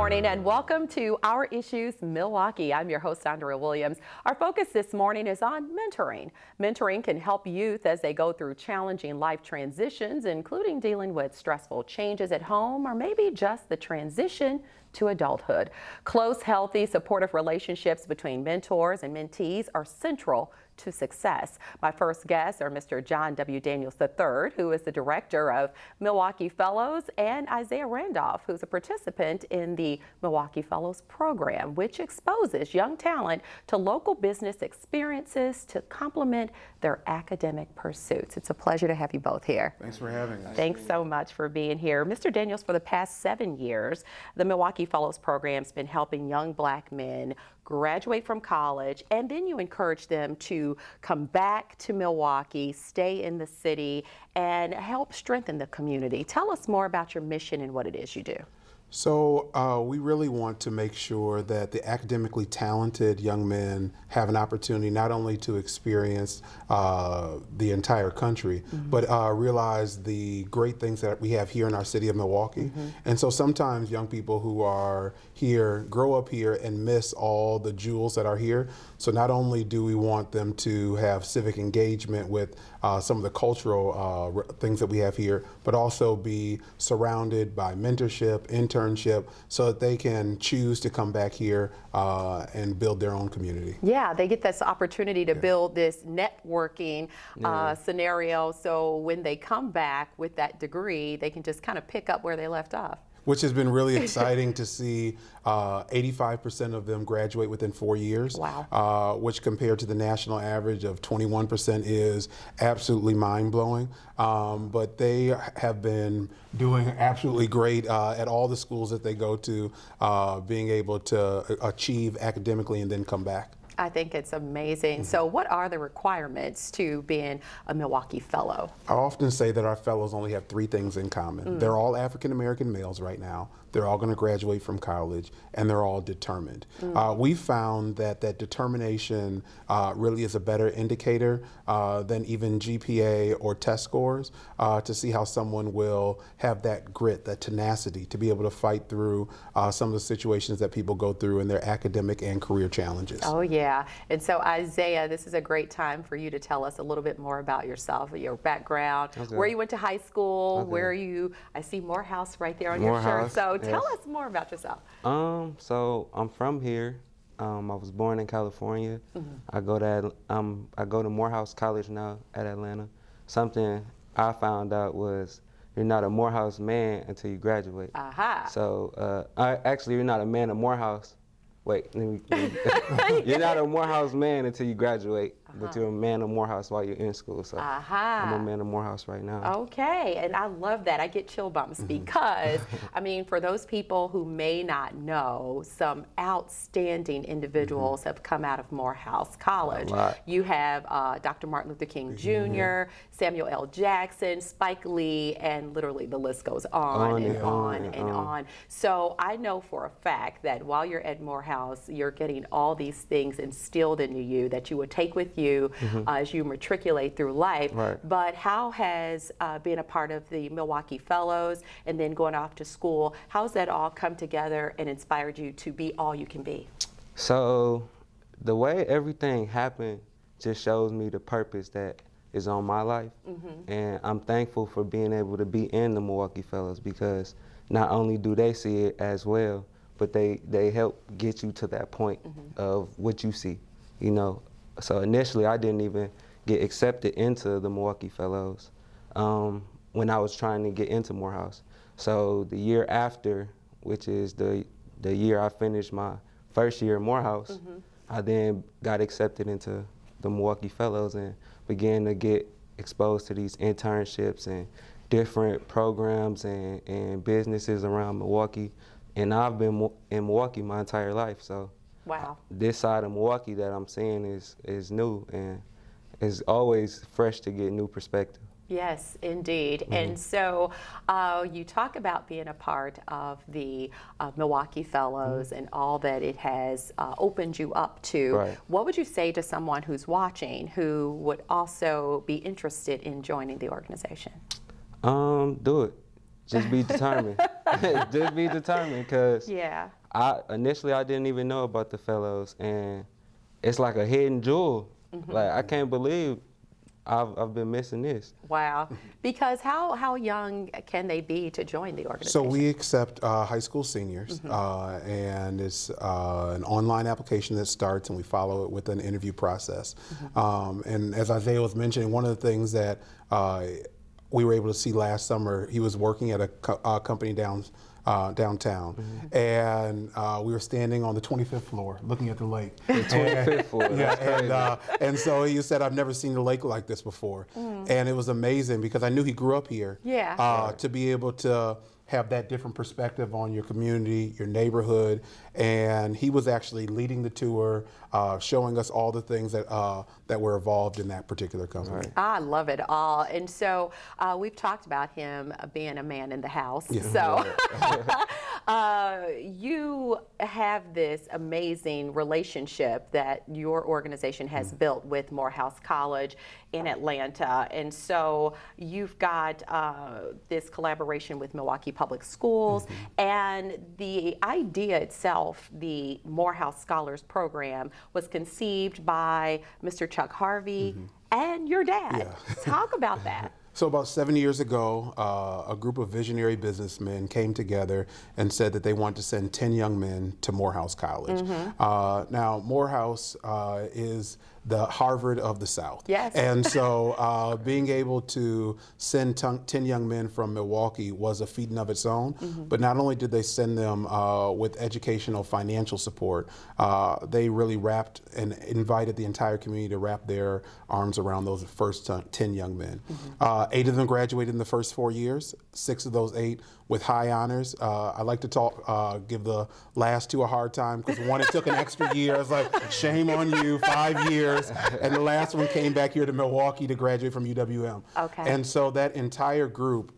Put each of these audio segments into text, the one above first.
morning and welcome to Our Issues Milwaukee. I'm your host, Andrea Williams. Our focus this morning is on mentoring. Mentoring can help youth as they go through challenging life transitions, including dealing with stressful changes at home or maybe just the transition to adulthood. Close, healthy, supportive relationships between mentors and mentees are central to success. My first guests are Mr. John W. Daniels III, who is the Director of MKE Fellows, and Isaiah Randolph, who's a participant in the MKE Fellows Program, which exposes young talent to local business experiences to complement their academic pursuits. It's a pleasure to have you both here. Thanks for having us. Thanks so much for being here. Mr. Daniels, for the past 7 years, the MKE Fellows Program's been helping young black men graduate from college, and then you encourage them to come back to Milwaukee, stay in the city, and help strengthen the community. Tell us more about your mission and what it is you do. So we really want to make sure that the academically talented young men have an opportunity not only to experience the entire country, but realize the great things that we have here in our city of Milwaukee. And so sometimes young people who are here grow up here and miss all the jewels that are here. So not only do we want them to have civic engagement with some of the cultural things that we have here, but also be surrounded by mentorship, internship, so that they can choose to come back here and build their own community. Yeah, they get this opportunity to build this networking scenario, so when they come back with that degree, they can just kind of pick up where they left off. Which has been really exciting to see 85% of them graduate within 4 years. Wow. Which compared to the national average of 21% is absolutely mind-blowing. But they have been doing absolutely great at all the schools that they go to, being able to achieve academically and then come back. I think it's amazing. So what are the requirements to being a MKE Fellow? I often say that our fellows only have 3 things in common. They're all African-American males right now. They're all going to graduate from college, and they're all determined. We found that determination really is a better indicator than even GPA or test scores to see how someone will have that grit, that tenacity to be able to fight through some of the situations that people go through in their academic and career challenges. Oh yeah, and so Isaiah, this is a great time for you to tell us a little bit more about yourself, your background, where you went to high school, where you, I see Morehouse right there on your shirt, so tell us more about yourself. So I'm from here. I was born in California. I go to Morehouse College now at Atlanta. Something I found out was you're not a Morehouse man until you graduate. So actually, you're not a man of Morehouse. Wait, you're not a Morehouse man until you graduate, but you're a man of Morehouse while you're in school. So I'm a man of Morehouse right now. Okay, and I love that. I get chill bumps because, I mean, for those people who may not know, some outstanding individuals have come out of Morehouse College. You have Dr. Martin Luther King Jr., Samuel L. Jackson, Spike Lee, and literally the list goes on and on. So I know for a fact that while you're at Morehouse, you're getting all these things instilled into you that you would take with you as you matriculate through life. But how has being a part of the MKE Fellows and then going off to school, how's that all come together and inspired you to be all you can be? So the way everything happened just shows me the purpose that is on my life. And I'm thankful for being able to be in the MKE Fellows because not only do they see it as well, but they help get you to that point of what you see, you know. So initially, I didn't even get accepted into the MKE Fellows when I was trying to get into Morehouse. So the year after, which is the year I finished my first year at Morehouse, I then got accepted into the MKE Fellows and began to get exposed to these internships and different programs and businesses around Milwaukee. And I've been in Milwaukee my entire life, so this side of Milwaukee that I'm seeing is new and is always fresh to get new perspective. Yes, indeed. And so you talk about being a part of the MKE Fellows and all that it has opened you up to. What would you say to someone who's watching who would also be interested in joining the organization? Do it. just be determined. Just be determined, because Yeah. initially I didn't even know about the fellows, and it's like a hidden jewel. Like, I can't believe I've been missing this. Wow. Because how young can they be to join the organization? So we accept high school seniors, and it's an online application that starts, and we follow it with an interview process. And as Isaiah was mentioning, one of the things that we were able to see last summer, he was working at a company downtown, and we were standing on the 25th floor looking at the lake. The 25th floor. Yeah, and so he said, I've never seen a lake like this before. And it was amazing because I knew he grew up here. Yeah. To be able to have that different perspective on your community, your neighborhood, and he was actually leading the tour, showing us all the things that were involved in that particular company. Right. I love it all. And so we've talked about him being a man in the house. Yeah. So you have this amazing relationship that your organization has built with Morehouse College in Atlanta. And so you've got this collaboration with Milwaukee Public Schools, and the idea itself, the Morehouse Scholars Program, was conceived by Mr. Chuck Harvey and your dad. Yeah. Talk about that. So about 7 years ago, a group of visionary businessmen came together and said that they wanted to send 10 young men to Morehouse College. Now, Morehouse is the Harvard of the South. Yes. And so being able to send 10 young men from Milwaukee was a feat in of its own. But not only did they send them with educational financial support, they really wrapped and invited the entire community to wrap their arms around those first 10 young men. 8 of them graduated in the first 4 years, 6 of those 8 with high honors. I like to give the last 2 a hard time because one, it took an extra year. I was like, shame on you, 5 years. And the last one came back here to Milwaukee to graduate from UWM. Okay. And so that entire group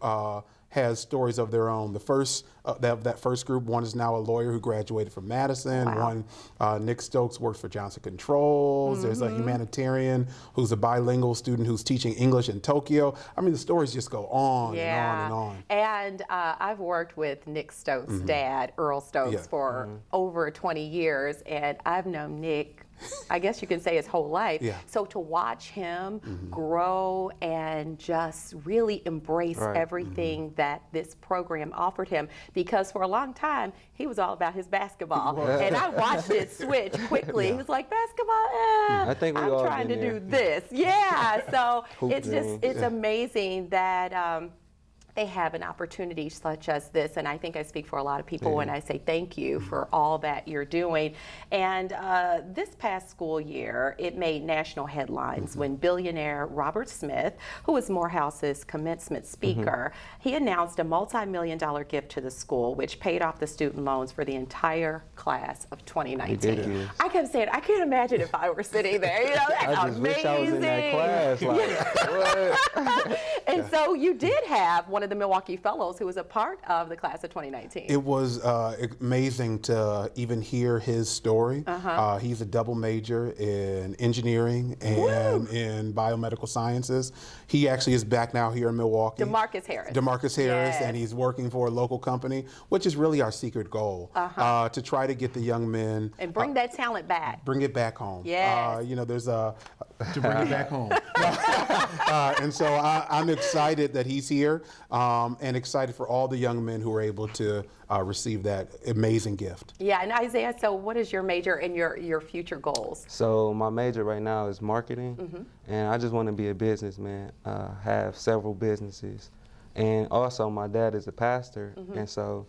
has stories of their own. The first that first group, one is now a lawyer who graduated from Madison. Wow. One, Nick Stokes, works for Johnson Controls. There's a humanitarian who's a bilingual student who's teaching English in Tokyo. I mean, the stories just go on and on and on. And I've worked with Nick Stokes' dad, Earl Stokes, for over 20 years, and I've known Nick, I guess you can say, his whole life. Yeah. So to watch him grow and just really embrace everything that this program offered him, because for a long time he was all about his basketball, and I watched it switch quickly. He was like, basketball, I think we I'm all trying to been do this. Yeah, so Hoop it's just, dreams. it's amazing that they have an opportunity such as this, and I think I speak for a lot of people when I say thank you for all that you're doing. And this past school year, it made national headlines when billionaire Robert Smith, who was Morehouse's commencement speaker, he announced a multi-million-dollar gift to the school, which paid off the student loans for the entire class of 2019. Ridiculous. I kept saying, I can't imagine if I were sitting there. You know, that's I just amazing. wish I was in that class. Like, what? And so you did have one of the Milwaukee Fellows who was a part of the class of 2019. It was amazing to even hear his story. He's a double major in engineering and in biomedical sciences. He actually is back now here in Milwaukee. DeMarcus Harris. DeMarcus Harris, Yes. and he's working for a local company, which is really our secret goal, to try to get the young men And bring that talent back. bring it back home. Yes. You know, there's a to bring it back home. And so I'm excited that he's here, and excited for all the young men who are able to receive that amazing gift. Yeah, and Isaiah, so what is your major and your future goals? So my major right now is marketing, and I just want to be a businessman, have several businesses. And also my dad is a pastor, and so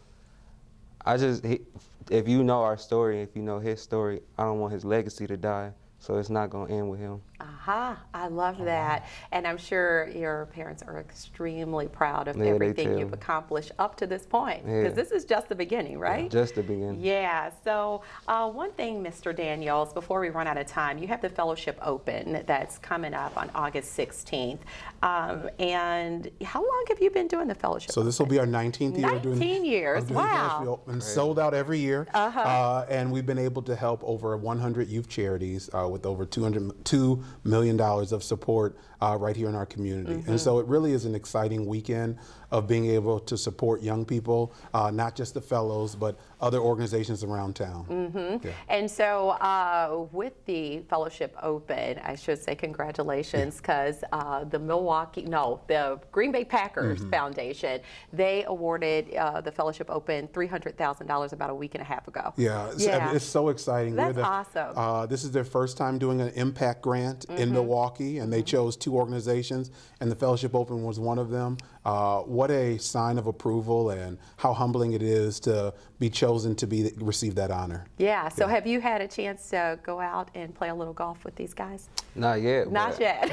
if you know our story, if you know his story, I don't want his legacy to die, so it's not going to end with him. I love that. And I'm sure your parents are extremely proud of Yeah, they everything tell you've me. accomplished up to this point. Yeah. Because this is just the beginning, right? Just the beginning. Yeah, so one thing, Mr. Daniels, before we run out of time, you have the fellowship open that's coming up on August 16th. And how long have you been doing the fellowship? So this will be our 19th year. 19 years, of doing wow. Fellowship Open, sold out every year. And we've been able to help over 100 youth charities with over 2 million of support right here in our community. And so it really is an exciting weekend of being able to support young people, not just the fellows, but other organizations around town. Yeah. And so with the Fellowship Open, I should say congratulations, because the Green Bay Packers Foundation, they awarded the Fellowship Open $300,000 about a week and a half ago. Yeah, it's so exciting. That's awesome. This is their first time doing an impact grant in Milwaukee, and they chose 2 organizations, and the Fellowship Open was one of them. What a sign of approval, and how humbling it is to be chosen to receive that honor. Yeah, so have you had a chance to go out and play a little golf with these guys? Not yet. Not yet.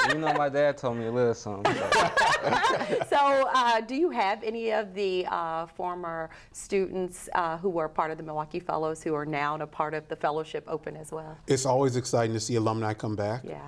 You know, my dad told me a little something. So do you have any of the former students who were part of the Milwaukee Fellows who are now a part of the Fellowship Open as well? It's always exciting to see alumni come back. Yeah.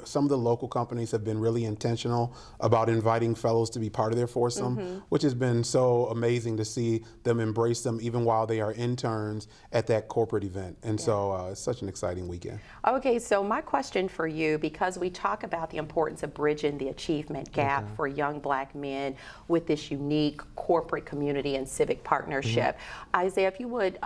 Some of the local companies have been really intentional about inviting fellows to be part of their foursome, which has been so amazing to see them embrace them even while they are interns at that corporate event. And so it's such an exciting weekend. Okay, so my question for you, because we talk about the importance of bridging the achievement gap for young black men with this unique corporate community and civic partnership. Isaiah, if you would,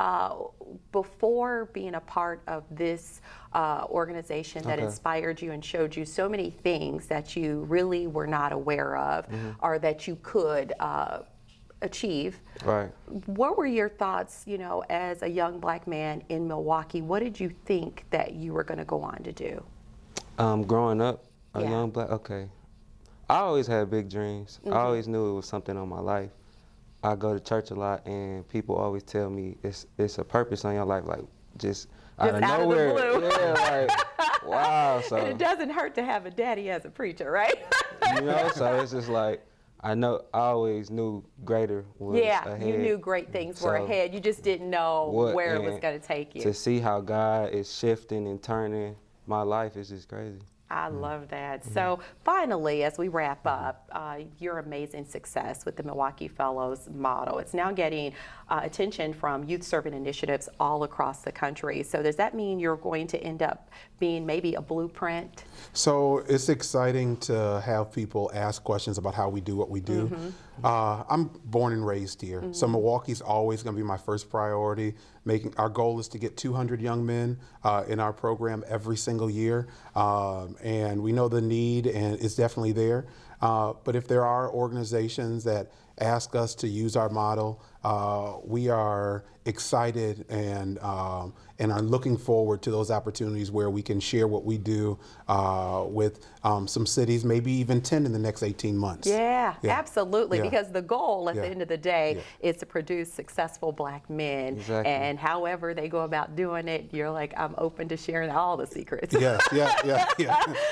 before being a part of this organization that inspired you and showed you so many things that you really were not aware of or that you could achieve. Right. What were your thoughts, you know, as a young black man in Milwaukee? What did you think that you were going to go on to do? Growing up, a young black, I always had big dreams. I always knew it was something on my life. I go to church a lot, and people always tell me it's a purpose on your life, like just out of nowhere. Of the blue. Yeah, like, wow. So, and it doesn't hurt to have a daddy as a preacher, right? You know, so it's just like, I always knew greater was ahead. You knew great things were ahead. You just didn't know where it was going to take you. To see how God is shifting and turning my life is just crazy. I love that. So finally, as we wrap up, your amazing success with the Milwaukee Fellows model, it's now getting attention from youth serving initiatives all across the country. So does that mean you're going to end up being maybe a blueprint? So it's exciting to have people ask questions about how we do what we do. I'm born and raised here, so Milwaukee's always going to be my first priority. Our goal is to get 200 young men in our program every single year, and we know the need, and it's definitely there. But if there are organizations that ask us to use our model, we are excited and are looking forward to those opportunities where we can share what we do with some cities, maybe even 10 in the next 18 months. Yeah, absolutely, because the goal at the Yeah. end of the day is to produce successful black men. Exactly. And however they go about doing it, you're like, I'm open to sharing all the secrets. Yeah.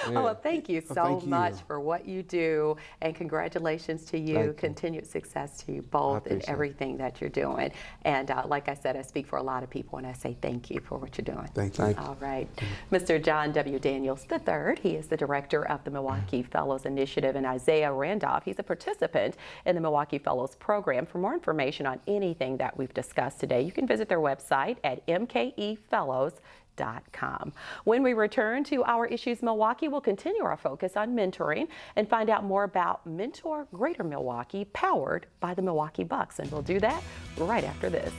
Oh, well, thank you so Thank you. much for what you do, and congratulations to you. Thank you. Continued success to you both in appreciate it. everything that you're doing. And like I said, I speak for a lot of people, and I say thank you for what you're doing. Thank you. All right. Mr. John W. Daniels III, he is the director of the Milwaukee Fellows Initiative, and Isaiah Randolph, he's a participant in the Milwaukee Fellows Program. For more information on anything that we've discussed today, you can visit their website at mkefellows.com. When we return to Our Issues Milwaukee, we'll continue our focus on mentoring and find out more about Mentor Greater Milwaukee, powered by the Milwaukee Bucks. And we'll do that right after this.